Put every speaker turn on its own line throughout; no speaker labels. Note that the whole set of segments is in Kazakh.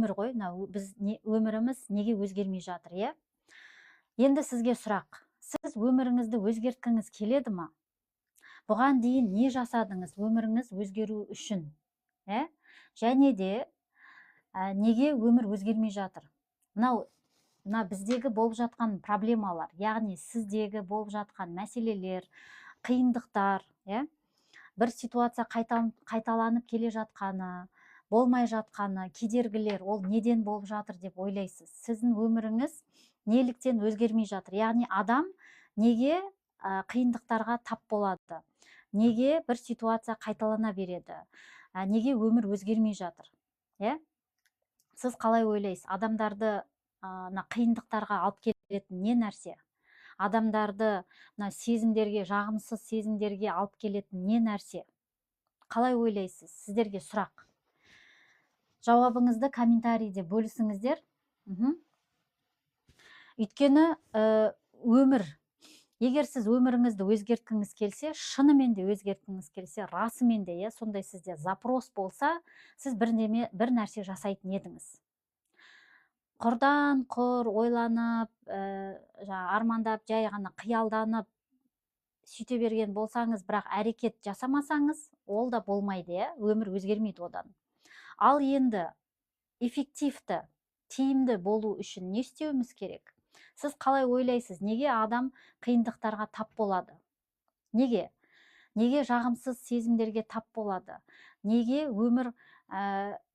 өмір ғой, өміріміз неге өзгермей жатыр, иә? Енді сізге сұрақ. Сіз өміріңізді өзгерткіңіз келеді ма? Бұған дейін не жасадыңыз өміріңіз өзгеру үшін? Және де неге өмір өзгермей жатыр? Мына біздегі болып жатқан проблемалар, яғни сіздегі болып жатқан мәселелер, қиындықтар, бір ситуация қайталанып келе жатқаны, болмай жатқаны, кедергілер, ол неден болып жатыр деп ойлайсыз? Сіздің өміріңіз неліктен өзгермей жатыр? Яғни адам неге қиындықтарға тап болады? Неге бір ситуация қайталана береді? Неге өмір өзгермей жатыр? Сіз қалай ойлайсыз? Адамдарды қиындықтарға алып келетін не нәрсе? Адамдарды сезімдерге, жағымсыз сезімдерге алып келетін не нәрсе? Қалай ойлайсыз? Сіздерге сұрақ. Жауабыңызды комментарийде бөлісіңіздер. Өйткені өмір, егер сіз өміріңізді өзгерткіңіз келсе, шынымен де өзгерткіңіз келсе, расымен де, сондай сізде запрос болса, сіз бір нәрсе жасайтын едіңіз. Құрдан құр ойланып, армандап, жай ғана қиялданып сөйте берген болсаңыз, бірақ әрекет жасамасаңыз, ол да болмайды, өмір өзгермейді одан. Ал енді эффективті, тиімді болу үшін не істеуіміз керек? Сіз қалай ойлайсыз, неге адам қиындықтарға тап болады? Неге? Неге жағымсыз сезімдерге тап болады? Неге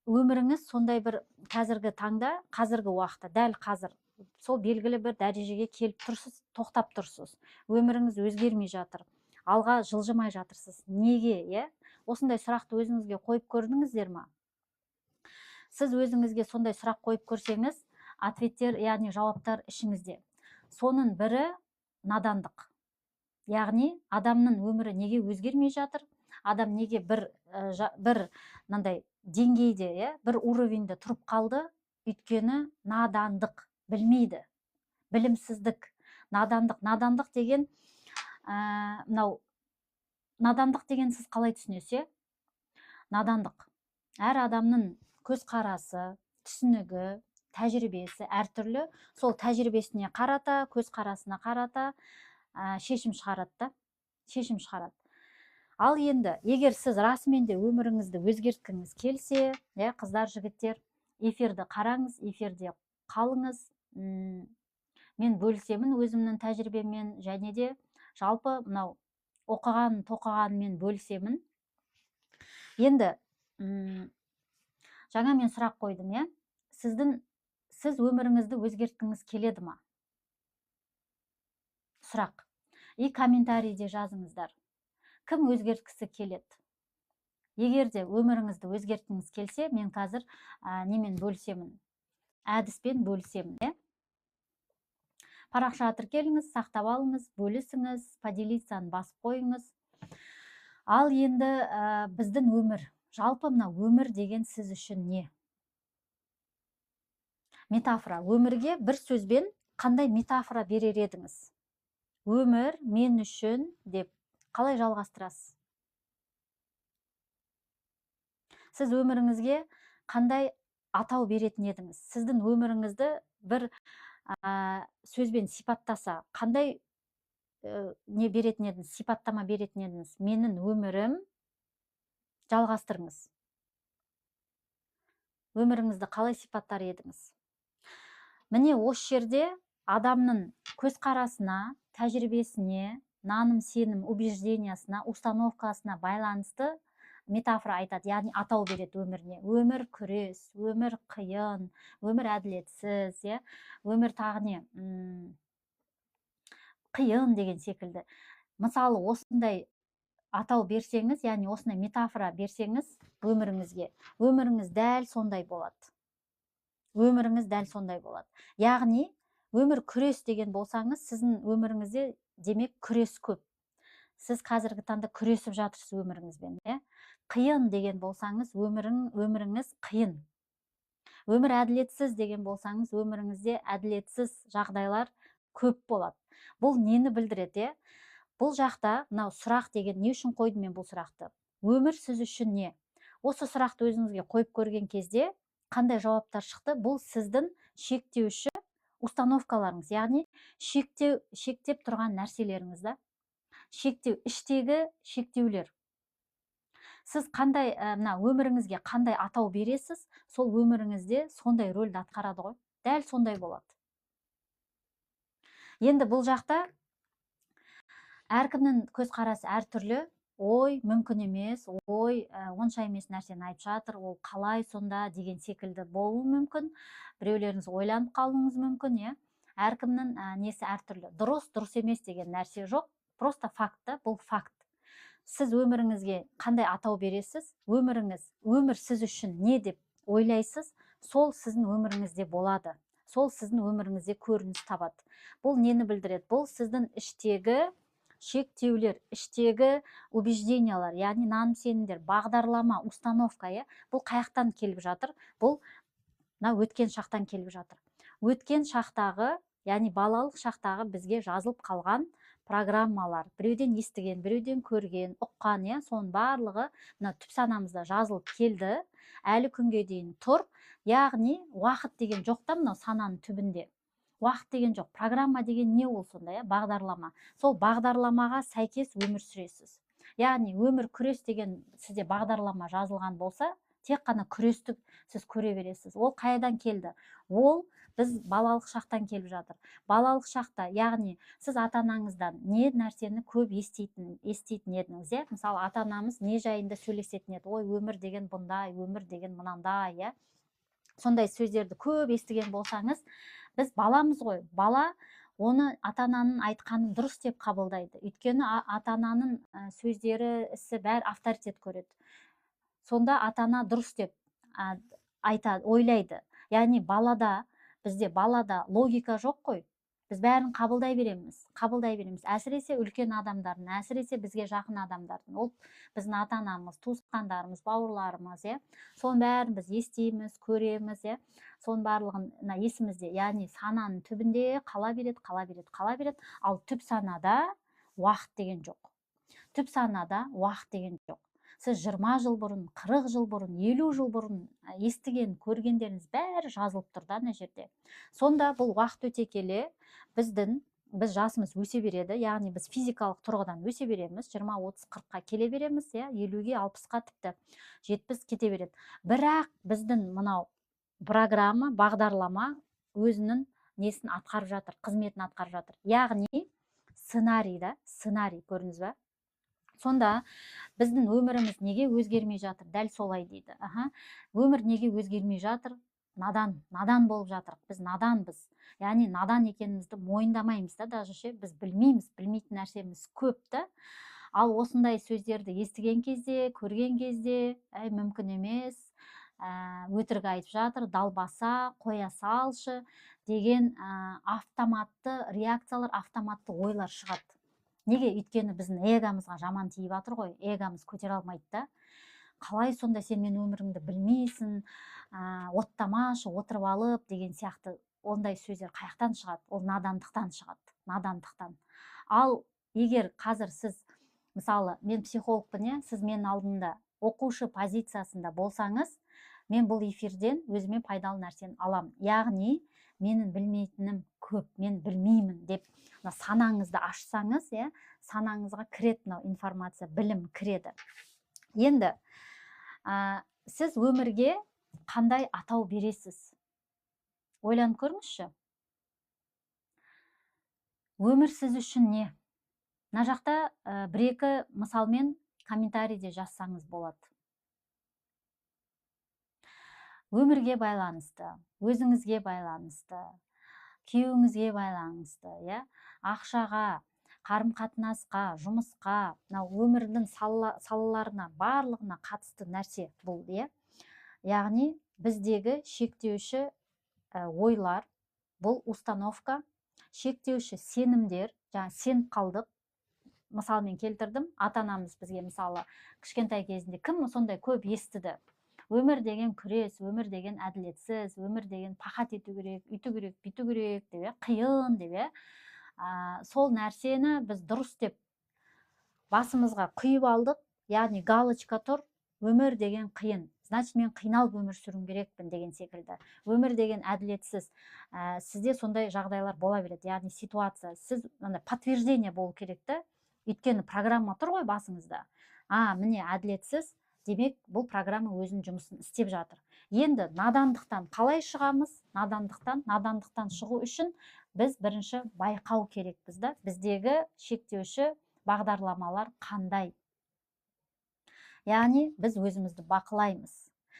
өміріңіз сондай бір қазіргі таңда, қазіргі уақытта, дәл қазір, сол белгілі бір дәрежеге келіп тұрсыз, тоқтап тұрсыз. Өміріңіз өзгермей жатыр. Алға жылжымай жатырсыз. Неге, осындай сұрақты өзіңізге қойып көрдіңіздер ме? Сіз өзіңізге сондай сұрақ қойып көрсеңіз, ответтер, яғни жауаптар ішіңізде. Соның бірі надандық. Яғни адамның өмірі неге өзгермей жатыр? Адам неге бір мынандай деңгейде, бір уровеньде тұрып қалды? Өйткені надандық, білмейді. Білімсіздік, надандық. Надандық деген надандық деген сіз қалай түсінесіз? Надандық. Әр адамның көзқарасы, түсінігі, тәжірибесі әртүрлі. Сол тәжірибесіне қарата, көзқарасына қарата шешім шығарады. Ал енді, егер сіз расымен де өміріңізді өзгерткіңіз келсе, қыздар, жігіттер, эфирді қараңыз, эфирде қалыңыз. Мен бөлісемін өзімнің тәжірибеммен, және де жалпы оқыған-тоқығанмен бөлісемін. Енді жаңа мен сұрақ қойдым, сіз өміріңізді өзгерткіңіз келеді ма? Сұрақ. И комментарийде жазыңыздар. Кім өзгерткісі келеді? Егер де өміріңізді өзгерткіңіз келсе, мен қазір немен бөлісемін? Әдіспен бөлісемін, Парақшаға тіркеліңіз, сақтап алыңыз, бөлісіңіз, поделицаны басып қойыңыз. Ал енді біздің өмір, жалпы өмір деген сіз үшін не? Метафора. Өмірге бір сөзбен қандай метафора берер едіңіз? Өмір мен үшін деп қалай жалғастырасыз? Сіз өміріңізге қандай атау беретін едіңіз? Сіздің өміріңізді бір сөзбен сипаттаса, қандай не беретін едіңіз? Сипаттама беретін едіңіз? Менің өмірім, жалғастырыңыз. Өміріңізді қалай сипаттар едіңіз? Міне осы жерде адамның көзқарасына, тәжірибесіне, наным, сенім, убеждениясына, установкасына байланысты метафора айтады, яғни атау береді өміріне. Өмір күрес, өмір қиын, өмір әділетсіз, өмір тағы не? Қиын деген секілді. Мысалы, осындай атау берсеңіз, яғни осындай метафора берсеңіз өміріңізге, өміріңіз дәл сондай болады. Өміріңіз дәл сондай болады. Яғни, өмір күрес деген болсаңыз, сіздің өміріңізде демек күрес көп. Сіз қазіргі таңда күресіп жатырсыз өміріңізбен. Қиын деген болсаңыз, өміріңіз қиын. Өмір әділетсіз деген болсаңыз, өміріңізде әділетсіз жағдайлар көп болады. Бұл нені білдіреді? Бұл жақта, сұрақ деген, не үшін қойдым мен бұл сұрақты? Өмір сіз үшін не? Осы сұрақты өзіңізге қойып көрген кезде, қандай жауаптар шықты? Бұл сіздің шектеуші установкаларыңыз, яғни шектеп тұрған нәрселеріңіз да. Шектеу, іштегі шектеулер. Сіз қандай, мына өміріңізге қандай атау бересіз, сол өміріңізде сондай рөлді атқарады ғой. Дәл сондай болады. Енді бұл жақта әркімнің көзқарасы әртүрлі. Ой, мүмкін емес, ой, онша емес нәрсені айтып жатыр, ол қалай сонда деген секілді болуы мүмкін. Біреулеріңіз ойланып қалуыңыз мүмкін, иә. Әркімнің несі әртүрлі. Дұрыс емес деген нәрсе жоқ. Просто факт, бұл факт. Сіз өміріңізге қандай атау бересіз? Өмір сіз үшін не деп ойлайсыз? Сол сіздің өміріңізде болады. Сол сіздің өміріңізде көрініс табады. Бұл нені білдіреді? Бұл сіздің іштегі шектеулер, іштегі убеждениялар, яғни наным сенімдер, бағдарлама, установка, бұл қаяқтан келіп жатыр? Бұл өткен шақтан келіп жатыр. Өткен шақтағы, яғни балалық шақтағы бізге жазылып қалған программалар, біреуден естіген, біреуден көрген, ұққан, соның барлығы түп санамызда жазылып келді, әлі күнге дейін тұр. Яғни уақыт деген жоқ та мынау сананың түбінде. Уақыт деген жоқ. Программа деген не ол сонда, бағдарлама. Сол бағдарламаға сәйкес өмір сүресіз. Яғни өмір күрес деген сізде бағдарлама жазылған болса, тек қана күресті сіз көре бересіз. Ол қайдан келді? Ол біз балалық шақтан келіп жатыр. Балалық шақта, яғни сіз ата-анаңыздан не нәрсені көп еститін едіңіз, Мысалы, ата-анамыз не жайында сөйлесетін еді? Ой, өмір деген бұндай, өмір деген мынандай, Сондай сөздерді көп естіген болсаңыз, біз баламыз ғой. Бала оны ата-ананың айтқанын дұрыс деп қабылдайды. Өйткені ата-ананың сөздері, ісі бәрі авторитет көреді. Сонда ата-ана дұрыс деп айтады, ойлайды. Яғни бізде балада логика жоқ қой. Біз бәрін қабылдай береміз. Әсіресе үлкен адамдардың, әсіресе бізге жақын адамдардың. Ол біздің ата-анамыз, туысқандарымыз, бауырларымыз, соның бәрін біз естиміз, көреміз, соның барлығын есімізде. Яғни сананың түбінде қала береді. Ал түп санада уақыт деген жоқ. Сіз 20 жыл бұрын, 40 жыл бұрын, 50 жыл бұрын естіген, көргендеріңіз бәрі жазылып тұр да, жерде. Сонда бұл уақыт өте келе біз жасымыз өсе береді, яғни біз физикалық тұрғыдан өсе береміз, 20, 30, 40-қа келе береміз, 50-ге, 60-қа тіпті 70 кете береді. Бірақ біздің мынау программа, бағдарлама өзінің несін атқарып жатыр, қызметін атқарып жатыр. Яғни сценарий, көрдіңіз бе? Сонда біздің өміріміз неге өзгермей жатыр? Дәл солай дейді. Өмір неге өзгермей жатыр? Надан болып жатыр. Біз наданбыз. Яғни надан екенімізді мойындамаймыз да, даже біз білмейміз, білмейтін нәрсеміз көп та. Ал осындай сөздерді естіген кезде, көрген кезде, мүмкін емес, өтірік айтып жатыр, далбаса, қоя салшы деген автоматты реакциялар, автоматты ойлар шығады. Неге? Өйткені біздің эгомызға жаман тиіп жатыр ғой, эгомыз көтере алмайды да. Қалай сонда сен мен өміріңді білмейсің, оттамашы, отырып алып деген сияқты ондай сөздер қаяқтан шығады? Ол надандықтан шығады. Ал егер қазір сіз, мысалы, мен психологпын, сіз менің алдымда оқушы позициясында болсаңыз, мен бұл эфирден өзіме пайдалы нәрсені алам. Яғни менің білмейтінім көп, мен білмеймін деп санаңызды ашсаңыз, санаңызға кіреді информация, білім кіреді. Енді сіз өмірге қандай атау бересіз? Ойланып көріңізші. Өмір сіз үшін не? Мына жақта бір-екі мысалмен комментарийде жазсаңыз болады. Өмірге байланысты, өзіңізге байланысты, күйеуіңізге байланысты, ақшаға, қарым-қатынасқа, жұмысқа, өмірдің салаларына, барлығына қатысты нәрсе бұл, Яғни біздегі шектеуші ойлар, бұл установка, шектеуші сенімдер, сеніп қалдық. Мысалы мен келтірдім, ата-анамыз бізге мысалы кішкентай кезінде кім сондай көп естіді? Өмір деген күрес, өмір деген әділетсіз, өмір деген пақат ету керек, үйту керек, бүйту керек деп, қиын деп, сол нәрсені біз дұрыс деп басымызға құйып алдық, яғни галочка тұр, өмір деген қиын. значит мен қиналып өмір сүруім керекпін деген секілді. Өмір деген әділетсіз. Сізде сондай жағдайлар бола береді, яғни ситуация. Сіз подтверждение болу керек та, өйткені программа тұр ғой басыңызда. Міне әділетсіз, демек бұл программа өзінің жұмысын істеп жатыр. Енді надандықтан қалай шығамыз? Надандықтан шығу үшін біз бірінші байқау керекпіз да, біздегі шектеуші бағдарламалар қандай. Яғни біз өзімізді бақылаймыз.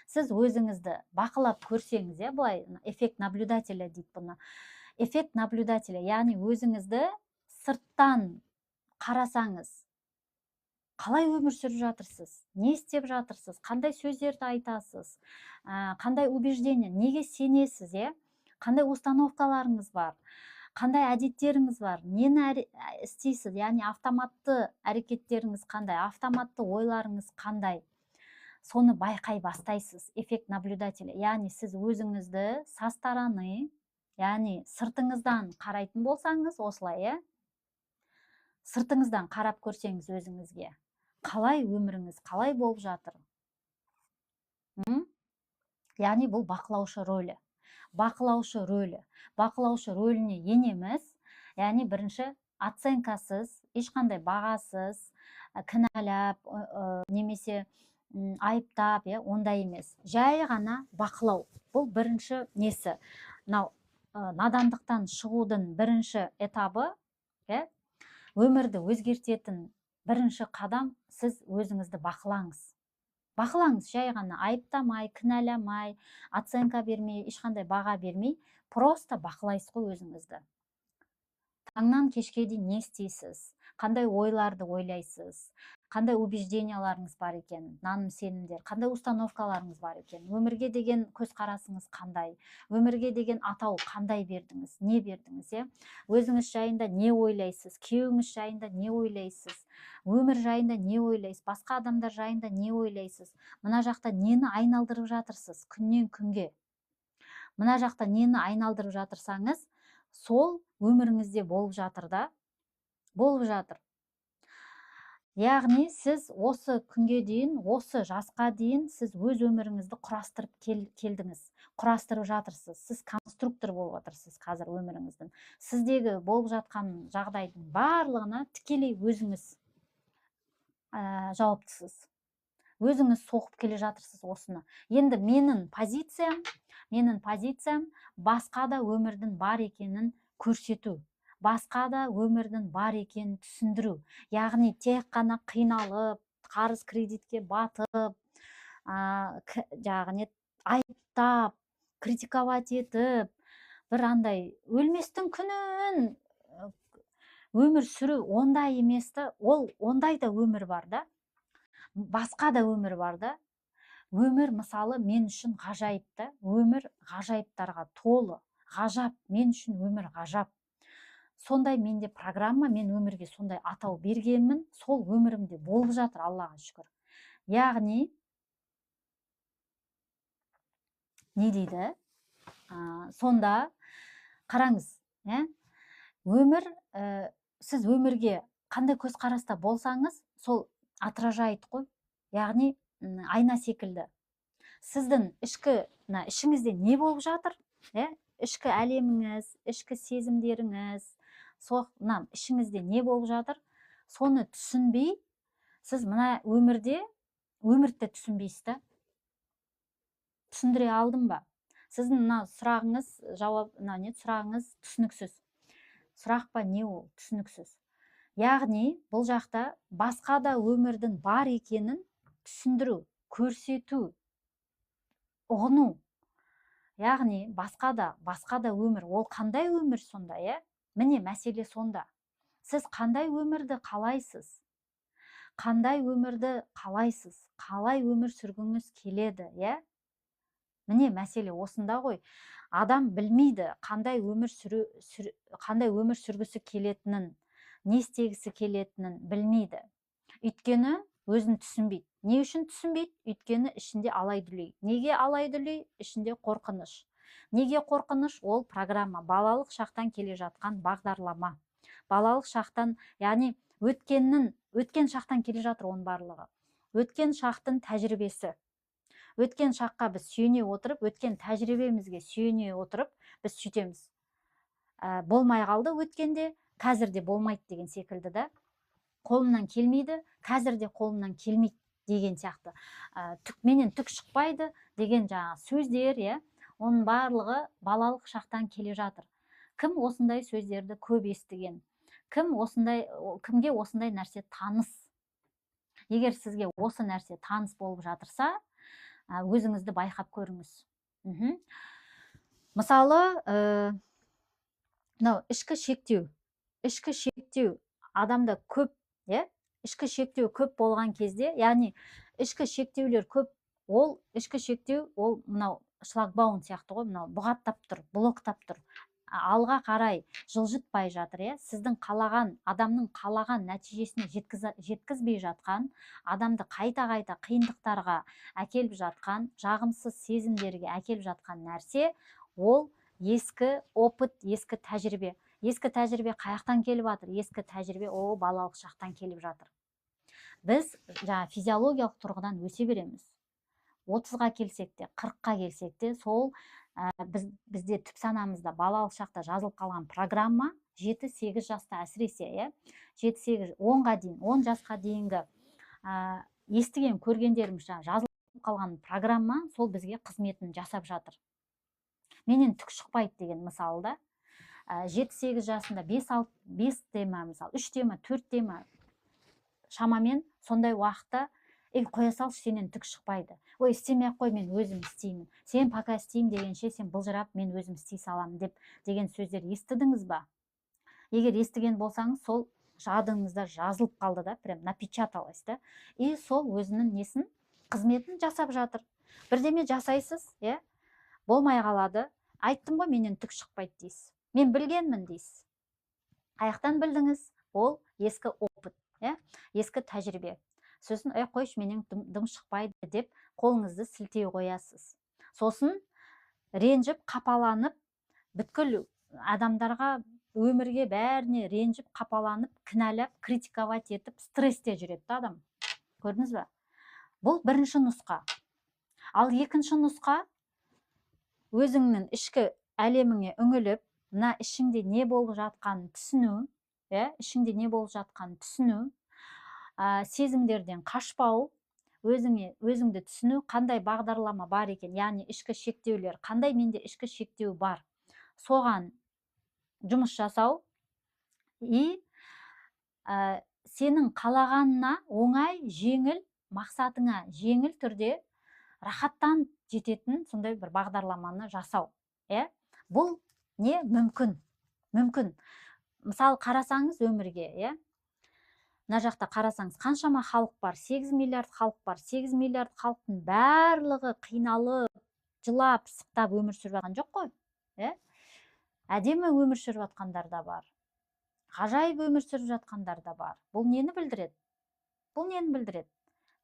Сіз өзіңізді бақылап көрсеңіз, былай эффект наблюдателя дейді бұны. Эффект наблюдателя, яғни өзіңізді сырттан қарасаңыз, қалай өмір сүріп жатырсыз, не істеп жатырсыз, қандай сөздерді айтасыз, қандай убеждение, неге сенесіз, қандай установкаларыңыз бар, қандай әдеттеріңіз бар, нені істейсіз, яғни автоматты әрекеттеріңіз қандай, автоматты ойларыңыз қандай, соны байқай бастайсыз. Эффект наблюдателя, яғни сіз өзіңізді со стороны, яғни сыртыңыздан қарайтын болсаңыз, осылай, сыртыңыздан қарап көрсеңіз өзіңізге, қалай өміріңіз, қалай болып жатыр. Яғни бұл бақылаушы рөлі. Бақылаушы рөліне енеміз, яғни бірінші оценкасыз, ешқандай бағасыз, кінәлап, немесе айыптап, ондай емес. Жай ғана бақылау. Бұл бірінші несі. Надандықтан шығудың бірінші этабы, өмірді өзгертетін бірінші қадам, сіз өзіңізді бақылаңыз. Бақылаңыз, жай ғана айыптамай, кінәламай, оценка бермей, ешқандай баға бермей, просто бақылайсыз ғой өзіңізді. Таңнан кешке дейін не істейсіз, қандай ойларды ойлайсыз, қандай убежденияларыңыз бар екен, наным сенімдер, қандай установкаларыңыз бар екен, өмірге деген көзқарасыңыз қандай, өмірге деген атау қандай бердіңіз, не бердіңіз, өзіңіз жайында не ойлайсыз, күйеуіңіз жайында не ойлайсыз, өмір жайында не ойлайсыз, басқа адамдар жайында не ойлайсыз, мына жақта нені айналдырып жатырсыз күннен күнге. Мына жақта нені айналдырып жатырсаңыз, сол өміріңізде болып жатыр да, болып жатыр. Яғни сіз осы күнге дейін, осы жасқа дейін сіз өз өміріңізді құрастырып келдіңіз, құрастырып жатырсыз. Сіз конструктор болып жатырсыз қазір өміріңіздің. Сіздегі болып жатқан жағдайдың барлығына тікелей өзіңіз жауаптысыз. Өзіңіз соғып келе жатырсыз осыны. Енді менің позициям басқа да өмірдің бар екенін көрсету. Басқа да өмірдің бар екенін түсіндіру. Яғни тек қана қиналып, қарыз кредитке батып, яғни айыптап, критиковать етіп, бір андай өлместің күнін өмір сүру ондай еместі, ондай да өмір бар да. Басқа да өмір бар да. Өмір мысалы мен үшін ғажайып та. Өмір ғажайыптарға толы. Ғажап, мен үшін өмір ғажап. Сондай менде программа, мен өмірге сондай атау бергенмін, сол өмірімде болып жатыр, Аллаға шүкір. Яғни, не дейді? Сонда қараңыз, өмір, сіз өмірге қандай көзқараста болсаңыз, сол отражает қой. Яғни, айна секілді. Сіздің ішіңізде не болып жатыр? Ішкі әлеміңіз, ішкі сезімдеріңіз, ішіңізде не болып жатыр? Соны түсінбей, сіз мына өмірді түсінбейсіз да. Түсіндіре алдым ба? Сіздің сұрағыңыз түсініксіз. Сұрақ па не ол? Түсініксіз. Яғни, бұл жақта басқа да өмірдің бар екенін түсіндіру, көрсету, ұғыну. Яғни, басқа да өмір. Ол қандай өмір сонда, Міне мәселе сонда. Сіз қандай өмірді қалайсыз? Қандай өмірді қалайсыз? Қалай өмір сүргіңіз келеді, Міне мәселе осында ғой. Адам білмейді қандай өмір сүргісі келетінін, не істегісі келетінін білмейді. Өйткені өзін түсінбейді. Не үшін түсінбейді? Өйткені ішінде алай-дүлей. Неге алай-дүлей? Ішінде қорқыныш. Неге қорқыныш? Ол программа, балалық шақтан келе жатқан бағдарлама. Балалық шақтан, яғни өткен шақтан келе жатыр оның барлығы. Өткен шақтың тәжірибесі. өткен шаққа біз сүйене отырып, өткен тәжірибемізге сүйене отырып, біз сөйтеміз. Болмай қалды өткенде, қазірде болмайды деген секілді да. Қолымнан келмейді, қазірде қолымнан келмейді деген сияқты. Менен түк шықпайды деген жаңағы сөздер, оның барлығы балалық шақтан келе жатыр. Кім осындай сөздерді көп естіген? Кімге осындай нәрсе таныс? Егер сізге осы нәрсе таныс болып жатырса, өзіңізді байқап көріңіз. Мысалы, мынау ішкі шектеу адамда көп, ішкі шектеу көп болған кезде, яғни ішкі шектеулер көп, ішкі шектеу ол мынау шлагбаум сияқты ғой, мынау бұғаттап тұр, блоктап тұр, алға қарай жылжытпай жатыр, сіздің адамның қалаған нәтижесіне жеткізбей жатқан, адамды қайта-қайта қиындықтарға әкеліп жатқан, жағымсыз сезімдерге әкеліп жатқан нәрсе, ол ескі опыт, ескі тәжірибе. Ескі тәжірибе қаяқтан келіп жатыр? Ескі тәжірибе ол балалық шақтан келіп жатыр. Біз физиологиялық тұрғыдан өсе береміз. 30-ға келсек те, 40-қа келсек те, сол бізде түп санамызда балалық шақта жазылып қалған программа 7-8 жаста әсіресе, 7-8-10-ға дейін, 10 жасқа дейінгі естіген көргендеріміз жазылып қалған программа сол бізге қызметін жасап жатыр. Менен түк шықпайды деген мысалда 7-8 жасында 5 тема, мысалы 3 тема, 4 тема шамамен сондай уақытта қоя салшы, сенен түк шықпайды. Ой, істемей ақ қой, мен өзім істеймін. Сен пока істеймін дегенше сен бұлжырап, мен өзім істей саламын деген сөздер естідіңіз ба? Егер естіген болсаңыз, сол жадыңызда жазылып қалды да, прям напечаталось да. И сол өзінің несін, қызметін жасап жатыр. Бірдеме жасайсыз, болмай қалады. Айттым ғой, менен түк шықпайды дейсіз. Мен білгенмін дейсіз. Қаяқтан білдіңіз? Ол ескі опыт, ескі тәжірибе. Сосын, қойшы, менен дым шықпайды деп қолыңызды сілтей қоясыз. Сосын ренжіп, қапаланып, бүткіл адамдарға, өмірге бәріне ренжіп, қапаланып, кінәлап, критиковать етіп, стрессте жүреді адам. Көрдіңіз бе? Бұл бірінші нұсқа. Ал екінші нұсқа, өзіңнің ішкі әлеміңе үңіліп, мына ішіңде не болып жатқанын түсіну, сезімдерден қашпау, өзіңді түсіну, қандай бағдарлама бар екен, яғни ішкі шектеулер, қандай менде ішкі шектеу бар, соған жұмыс жасау, и сенің қалағанына оңай, жеңіл, мақсатыңа жеңіл түрде рахаттан жететін сондай бір бағдарламаны жасау. Бұл не? Мүмкін. Мысалы, қарасаңыз өмірге, мына жақта қарасаңыз, қаншама халық бар? 8 миллиард халық бар. 8 миллиард халықтың барлығы қиналып, жылап, сықтап өмір сүріп жатқан жоқ қой. Әдемі өмір сүріп жатқандар да бар. Ғажайып өмір сүріп жатқандар да бар. Бұл нені білдіреді?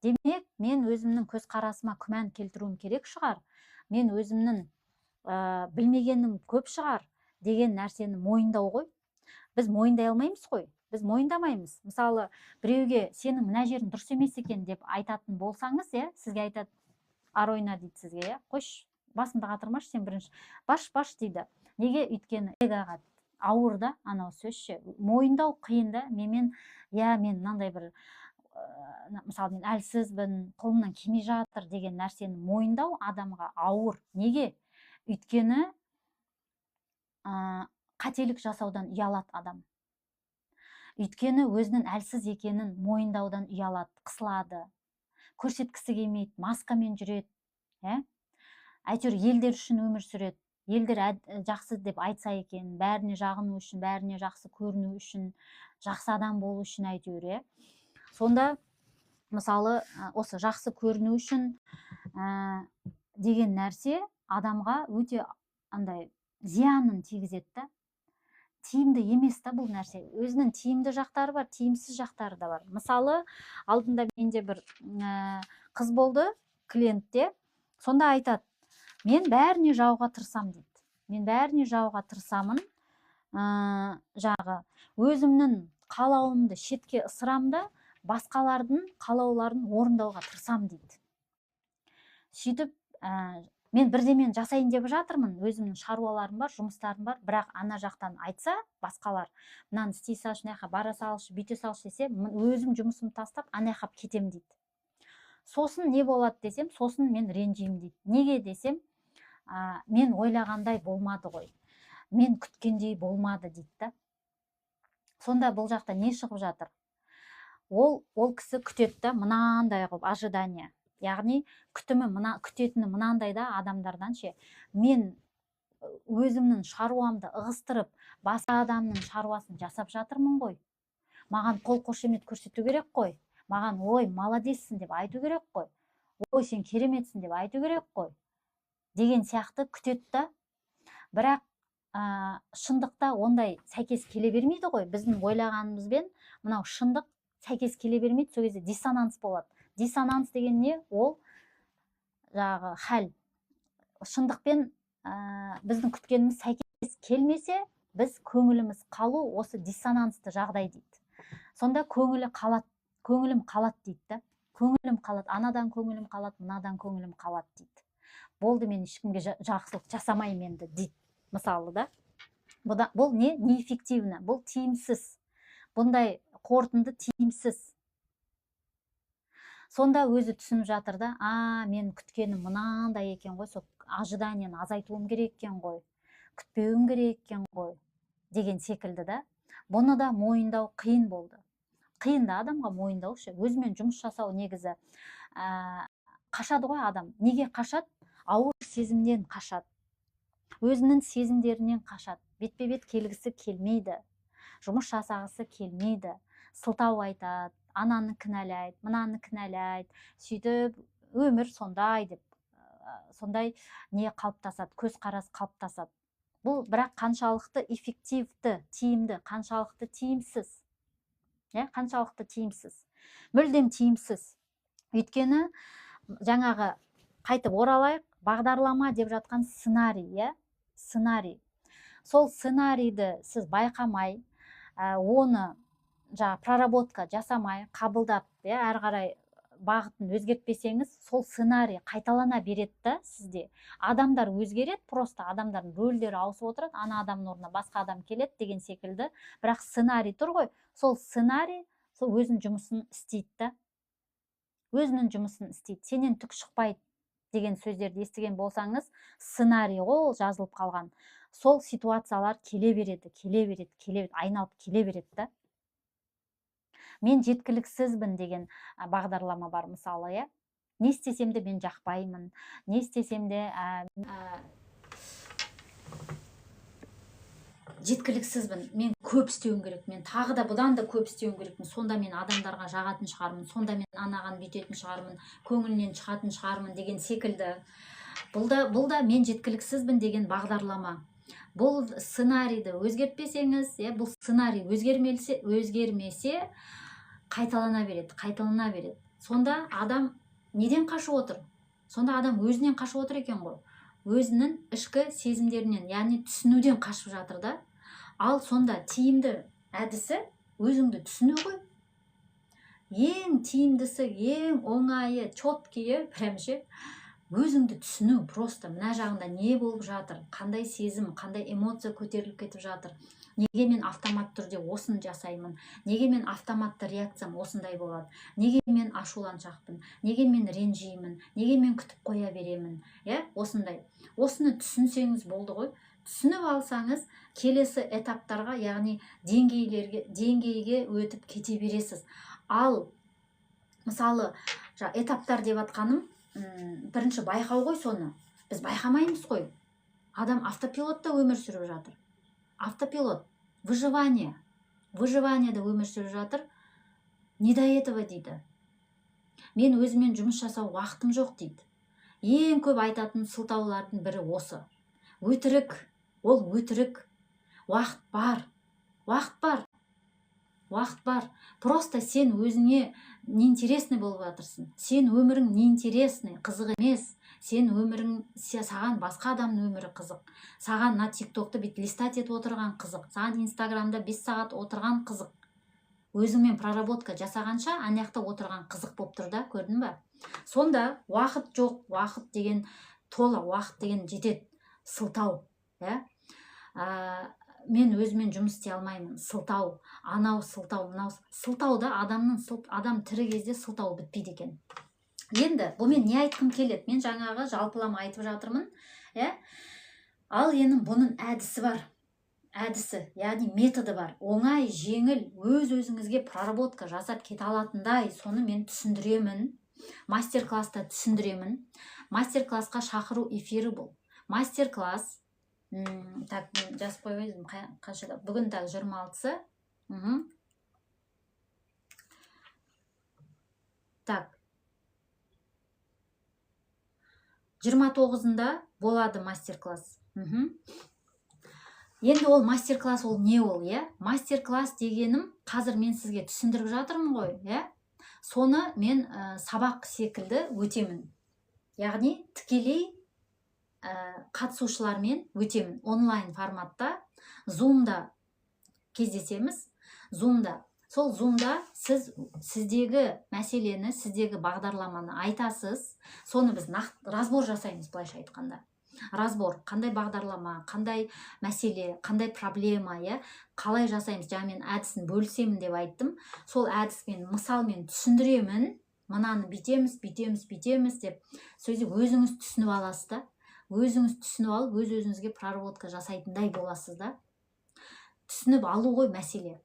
Демек, мен өзімнің көз қарасыма күмән келтіруім керек шығар. Мен өзімнің білмегенім көп шығар деген нәрсені мойындау ғой. Біз мойындай алмаймыз ғой. Біз мойындамаймыз. Мысалы, біреуге сенің мына жерің дұрыс емес екен деп айтатын болсаңыз, сізге айтады, Аройна дейді сізге, қойш, басымды қатырмашы, сен бірінші баш дейді. Неге? Өйткені эгоға ауыр да, анау сөзше. Мойындау қиын да. Мен мынандай бір, мысалы, мен әлсізбін, қолымнан келмей жатыр деген нәрсені мойындау адамға ауыр. Неге? Өйткені қателік жасаудан ұялады адам. Өйткені өзінің әлсіз екенін мойындаудан ұялады, қысылады, көрсеткісі келмейді, маскамен жүреді. Әйтеуір елдер үшін өмір сүреді. Елдер жақсы деп айтса екен, бәріне жағыну үшін, бәріне жақсы көріну үшін, жақсы адам болу үшін әйтеуір. Сонда, мысалы, осы жақсы көріну үшін деген нәрсе адамға өте зиянын тигізеді да. Тиімді емес та бұл нәрсе. Өзінің тиімді жақтары бар, тиімсіз жақтары да бар. Мысалы, алдында менде бір қыз болды, клиентте. Сонда айтады, мен бәріне жауға тырысам дейді. Мен бәріне жауға тырысамын. Өзімнің қалауымды шетке ысырамда, басқалардың қалауларын орындауға тырысам дейді. сөйтіп мен бірдемені жасайын деп жатырмын, өзімнің шаруаларым бар, жұмыстарым бар, бірақ ана жақтан айтса басқалар, мынаны істей салшы, мына жаққа бара салшы, бүйте салшы десе, өзім жұмысымды тастап ана жаққа кетемін дейді. Сосын не болады десем, сосын мен ренжимін дейді. Неге десем, мен ойлағандай болмады ғой, мен күткендей болмады дейді да. Сонда бұл жақта не шығып жатыр? Ол кісі күтеді да, мынандай қылып ожидание. Яғни күтетіні мынандай да адамдардан ше, мен өзімнің шаруамды ығыстырып, басқа адамның шаруасын жасап жатырмын ғой. Маған қол қошемет көрсету керек қой. Маған ой, молодецсің деп айту керек қой. Ой, сен кереметсің деп айту керек қой. Деген сияқты күтеді да. Бірақ шындықта ондай сәйкес келе бермейді ғой. Біздің ойлағанымызбен мынау шындық сәйкес келе бермейді. Сол кезде диссонанс болады. Диссонанс деген не? Ол жағы хәл. Шындықпен біздің күткеніміз сәйкес келмесе, біз көңіліміз қалу осы диссонансты жағдай дейді. Сонда көңілім қалады дейді да. Көңілім қалады, анадан көңілім қалады, мынадан көңілім қалады дейді. Болды, мен ешкімге жақсылық жасамаймын енді дейді. Мысалы да. Бұл не? Неэффективно, бұл тиімсіз. Бұндай қорытынды тиімсіз. Сонда өзі түсініп жатыр да, мен күткенім мынандай екен ғой, сол ожиданиені азайтуым керек екен ғой, күтпеуім керек екен ғой, деген секілді да. Бұны да мойындау қиын болды. Қиын да адамға мойындау ше. Өзімен жұмыс жасау негізі қашады ғой адам. Неге қашады? Ауыр сезімнен қашады. Өзінің сезімдерінен қашады. Бетпе-бет келгісі келмейді. Жұмыс жасағысы келмейді. Сылтау айтады, ананы кінәлайды, мынаны кінәлайды. Сөйтіп өмір сондай деп, сондай не қалыптасады, көзқарас қалыптасады. Бұл бірақ қаншалықты эффективті, тиімді, қаншалықты тиімсіз. Қаншалықты тиімсіз. Мүлдем тиімсіз. Өйткені жаңағы қайтып оралайық, бағдарлама деп жатқан сценарий, сценарий. Сол сценарийді сіз байқамай, оны проработка жасамай, қабылдап, әрі қарай бағытын өзгертпесеңіз, сол сценарий қайталана береді да сізде. Адамдар өзгереді, просто адамдардың рөлдері ауысып отырады, ана адамның орнына басқа адам келеді деген секілді. Бірақ сценарий тұр ғой, сол сценарий сол өзінің жұмысын істейді да. Өзінің жұмысын істейді. Сенен түк шықпайды деген сөздерді естіген болсаңыз, сценарий ғой жазылып қалған. Сол ситуациялар келе береді, айналып келе береді да. Мен жеткіліксізбін деген бағдарлама бар мысалы, не істесем де мен жақпаймын, не істесем де жеткіліксізбін, мен көп істеуім керек, мен тағы да бұдан да көп істеуім керекпін, сонда мен адамдарға жағатын шығармын, сонда мен анаған бүйтетін шығармын, көңілінен шығатын шығармын деген секілді. Бұл да мен жеткіліксізбін деген бағдарлама. Бұл сценарийді өзгертпесеңіз, бұл сценарий өзгермесе, қайталана береді. Сонда адам неден қашып отыр? Сонда адам өзінен қашып отыр екен ғой. Өзінің ішкі сезімдерінен, яғни түсінуден қашып жатыр да. Ал сонда тиімді әдісі өзіңді түсіну ғой. Ең тиімдісі, ең оңайы, четкие, прямше өзіңді түсіну. Просто мына жағында не болып жатыр, қандай сезім, қандай эмоция көтеріліп кетіп жатыр. Неге мен автомат түрде осыны жасаймын? Неге мен автоматты реакциям осындай болады? Неге мен ашуланшақпын? Неге мен ренжимін? Неге мен күтіп қоя беремін? Осындай. Осыны түсінсеңіз болды ғой. Түсініп алсаңыз, келесі этаптарға, яғни деңгейге өтіп кете бересіз. Ал мысалы, этаптар деп атқаным, бірінші байқау ғой соны. Біз байқамаймыз ғой. Адам автопилотта өмір сүріп жатыр. Автопилот, выживаниеда өмір сүріп жатыр. Не до этого дейді. Мен өзімен жұмыс жасау уақытым жоқ дейді. Ең көп айтатын сылтаулардың бірі осы. Өтірік, ол өтірік. Уақыт бар. Просто сен өзіңе неинтересный болып жатырсың. Сен өмірің неинтересный, қызық емес. Сен өмірің, саған басқа адамның өмірі қызық. Саған тиктокты листать етіп отырған қызық. Саған инстаграмда 5 сағат отырған қызық. Өзіңмен проработка жасағанша, анаяқта отырған қызық болып тұр да, көрдің ба? Сонда уақыт жоқ, уақыт деген тола, уақыт деген жетеді, сылтау, мен өзімен жұмыс істей алмаймын, сылтау, анау сылтау, мынау сылтауда адам тірі кезде сылтау бітпейді екен. Енді бұмен не айтқым келеді? Мен жаңағы жалпылама айтып жатырмын, ал енді бұның әдісі бар. Әдісі, яғни методы бар. Оңай, жеңіл, өз-өзіңізге проработка жасап кете алатындай, соны мен түсіндіремін. Мастер-класста түсіндіремін. Мастер-классқа шақыру эфирі бұл. Мастер-класс, так, мен жазып қойып едім, қаншада? Бүгін так 26-сы. Так. 29-ында болады мастер-класс. Енді ол мастер-класс ол не ол, Мастер-класс дегенім қазір мен сізге түсіндіріп жатырмын ғой, Соны мен сабақ секілді өтемін. Яғни тікелей қатысушылармен өтемін. Онлайн форматта, Zoom-да кездесеміз. Zoom-да. Сол Zoom-да сіздегі мәселені, сіздегі бағдарламаны айтасыз. Соны біз разбор жасаймыз, былайша айтқанда. Разбор, қандай бағдарлама, қандай мәселе, қандай проблема, қалай жасаймыз, жаңа мен әдісін бөлісемін деп айттым. Сол әдіспен, мысалмен түсіндіремін. Мынаны бүйтеміз деп. Сөзі өзіңіз түсініп аласыз да. Өзіңіз түсініп алып, өз-өзіңізге проработка жасайтындай боласыз да. Түсініп алу ғой мәселе.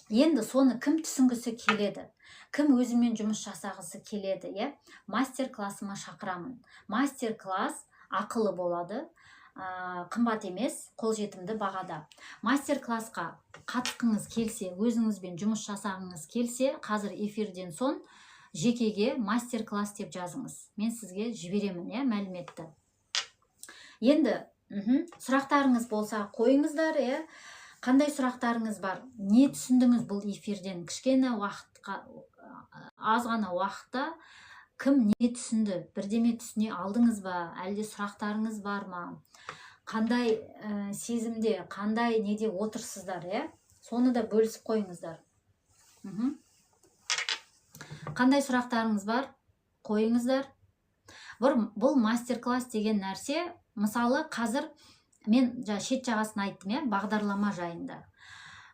Енді соны кім түсінгісі келеді? Кім өзімен жұмыс жасағысы келеді, Мастер-классыма шақырамын. Мастер-класс ақылы болады, қымбат емес, қолжетімді бағада. Мастер-классқа қатысқыңыз келсе, өзіңізбен жұмыс жасағыңыз келсе, қазір эфирден соң жекеге мастер-класс деп жазыңыз. Мен сізге жіберемін, мәліметті. Енді сұрақтарыңыз болса қойыңыздар, Қандай сұрақтарыңыз бар? Не түсіндіңіз бұл эфирден? Кішкене уақытқа, аз ғана уақытта кім не түсінді? Бірдеме түсіне алдыңыз ба? Әлде сұрақтарыңыз бар ма? Қандай сезімде, қандай неде отырсыздар, Соны да бөлісіп қойыңыздар. Қандай сұрақтарыңыз бар? Қойыңыздар. Бұл мастер-класс деген нәрсе, мысалы қазір мен шет жағасын айттым, бағдарлама жайында.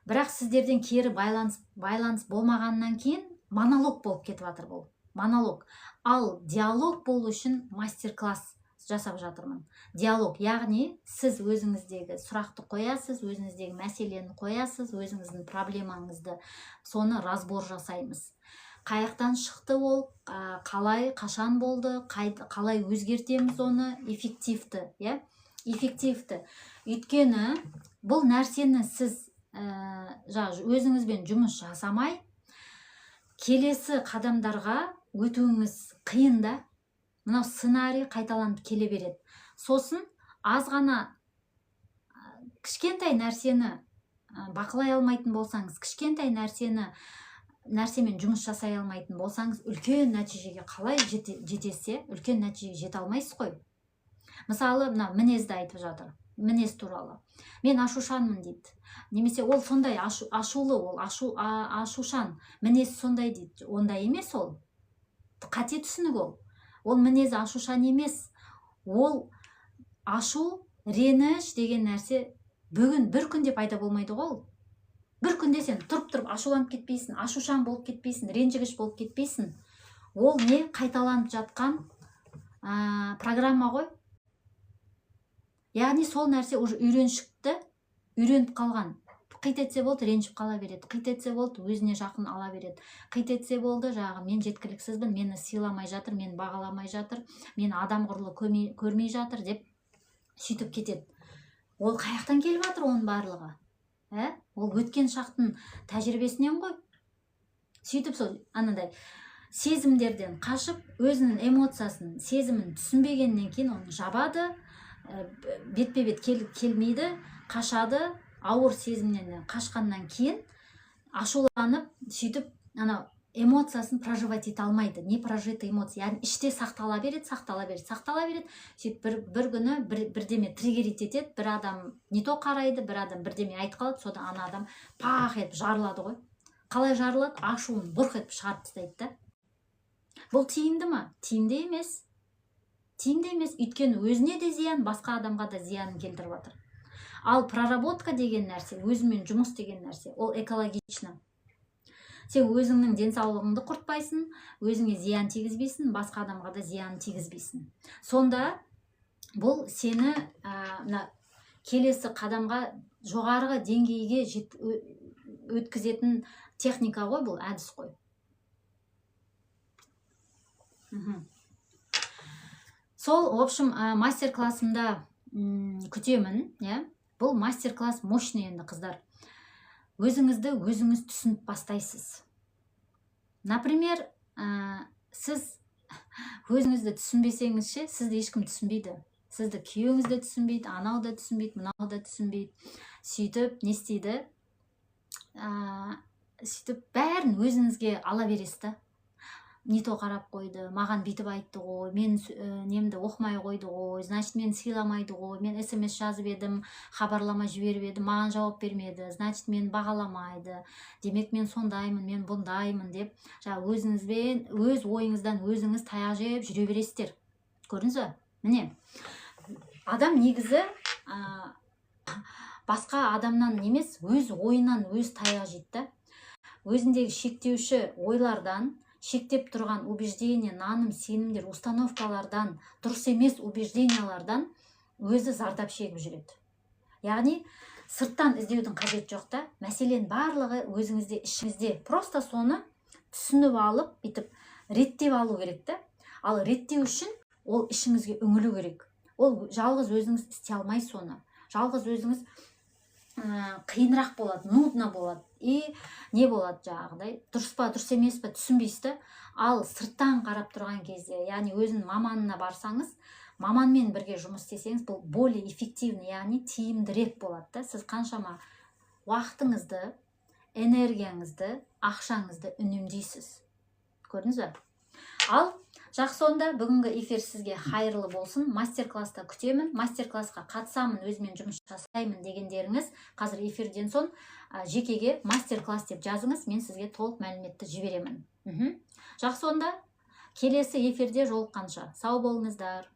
Бірақ сіздерден кері байланыс болмағаннан кейін монолог болып кетіп жатыр бұл. Монолог. Ал диалог болу үшін мастер-класс жасап жатырмын. Диалог, яғни сіз өзіңіздегі сұрақты қоясыз, өзіңіздегі мәселені қоясыз, өзіңіздің проблемаңызды, соны разбор жасаймыз. Қаяқтан шықты ол, қалай, қашан болды, қалай өзгертеміз оны, эффективті, эффективті. Өйткені бұл нәрсені сіз өзіңізбен жұмыс жасамай, келесі қадамдарға өтуіңіз қиын да. Мынау сценарий қайталанып келе береді. Сосын аз ғана кішкентай нәрсені бақылай алмайтын болсаңыз, кішкентай нәрсемен жұмыс жасай алмайтын болсаңыз, үлкен нәтижеге қалай жетесе, үлкен нәтижеге жете алмайсыз қой. Мысалы, мінезді айтып жатыр. Мінез туралы. Мен ашушанмын дейді. Немесе ол сондай ашулы, ол ашушан. Мінез сондай дейді. Ондай емес ол. Қате түсінік ол. Ол мінез ашушан емес. Ол ашу, реніш деген нәрсе бүгін бір күнде пайда болмайды ғой. Бір күнде сен тұрып ашуланып кетпейсің, ашушан болып кетпейсің, ренжігіш болып кетпейсің. Ол не? Қайталанып жатқан программа ғой. Яғни сол нәрсе уже үйреніп қалған. Қит етсе болды, ренжіп қала береді. Қит етсе болды, өзіне жақын ала береді. Қит етсе болды, мен жеткіліксізбін, мені сыйламай жатыр, мені бағаламай жатыр, мені адам құрлы көрмей жатыр деп сөйтіп кетеді. Ол қаяқтан келіп жатыр оның барлығы? Ол өткен шақтың тәжірибесінен ғой. Сөйтіп сол анандай сезімдерден қашып, өзінің эмоциясын, сезімін түсінбегеннен кейін оны жабады, бетпе-бет келмейді, қашады, ауыр сезімнен қашқаннан кейін ашуланып, сөйтіп эмоциясын проживать ете алмайды. Не прожитый эмоция, яғни іште сақтала береді. Сөйтіп бір күні бірдеме триггерить етеді, бір адам не то қарайды, бір адам бірдеме айтып қалады, содан ана адам пах етіп жарылады ғой. Қалай жарылады? Ашуын бұрқ етіп шығарып тастайды да. Бұл тиімді ма? Тиімді емес. Тиімді емес, өйткені өзіне де зиян, басқа адамға да зиянын келтіріп жатыр. Ал проработка деген нәрсе, өзімен жұмыс деген нәрсе, ол экологично. Сен өзіңнің денсаулығыңды құртпайсың, өзіңе зиян тигізбейсің, басқа адамға да зиян тигізбейсің. Сонда бұл сені келесі қадамға, жоғарғы деңгейге өткізетін техника ғой, бұл әдіс қой. Сол, в общем, мастер-классымда күтемін, бұл мастер-класс мощный енді, қыздар. Өзіңізді өзіңіз түсініп бастайсыз. Например, сіз өзіңізді түсінбесеңізше, сізді ешкім түсінбейді. Сізді күйеуіңіз де түсінбейді, анау да түсінбейді, мынау да түсінбейді. Сөйтіп, не істейді? Сөйтіп, бәрін өзіңізге ала бересіз. Не то қарап қойды, маған бүйтіп айтты ғой, мен немді оқымай қойды ғой, значит, мен сыйламайды ғой, мен SMS жазып едім, хабарлама жіберіп едім, маған жауап бермеді, значит, мен бағаламайды, демек мен сондаймын, мен бұндаймын деп, өзіңізбен, өз ойыңыздан өзіңіз таяқ жеп жүре бересіздер. Көрдіңіз бе? Міне, адам негізі басқа адамнан емес, өз ойынан өз таяқ жейді. Өзіндегі шектеуші ойлардан, шектеп тұрған убеждение, наным, сенімдер, установкалардан, дұрыс емес убеждениялардан өзі зардап шегіп жүреді. Яғни, сырттан іздеудің қажеті жоқ та, мәселен барлығы өзіңізде, ішіңізде. Просто соны түсініп алып, бүйтіп реттеп алу керек та. Ал реттеу үшін ол ішіңізге үңілу керек. Ол жалғыз өзіңіз істей алмайсыз соны. Жалғыз өзіңіз қиынырақ болады, нудно болады. И не болады жаңағыдай, дұрыс па, дұрыс емес па түсінбейсіз. Ал сырттан қарап тұрған кезде, яғни өзінің маманына барсаңыз, маманмен бірге жұмыс істесеңіз, бұл более эффективный, яғни тиімдірек болады. Сіз қаншама уақытыңызды, энергияңызды, ақшаңызды үнемдейсіз. Көрдіңіз бе? Ал жақсы, онда бүгінгі эфир сізге хайырлы болсын. Мастер-класста күтемін. Мастер-классқа қатысамын, өзімен жұмыс жасаймын дегендеріңіз қазір эфирден соң жекеге мастер-класс деп жазыңыз, мен сізге толық мәліметті жіберемін. Жақсы, онда келесі эфирде жолыққанша сау болыңыздар.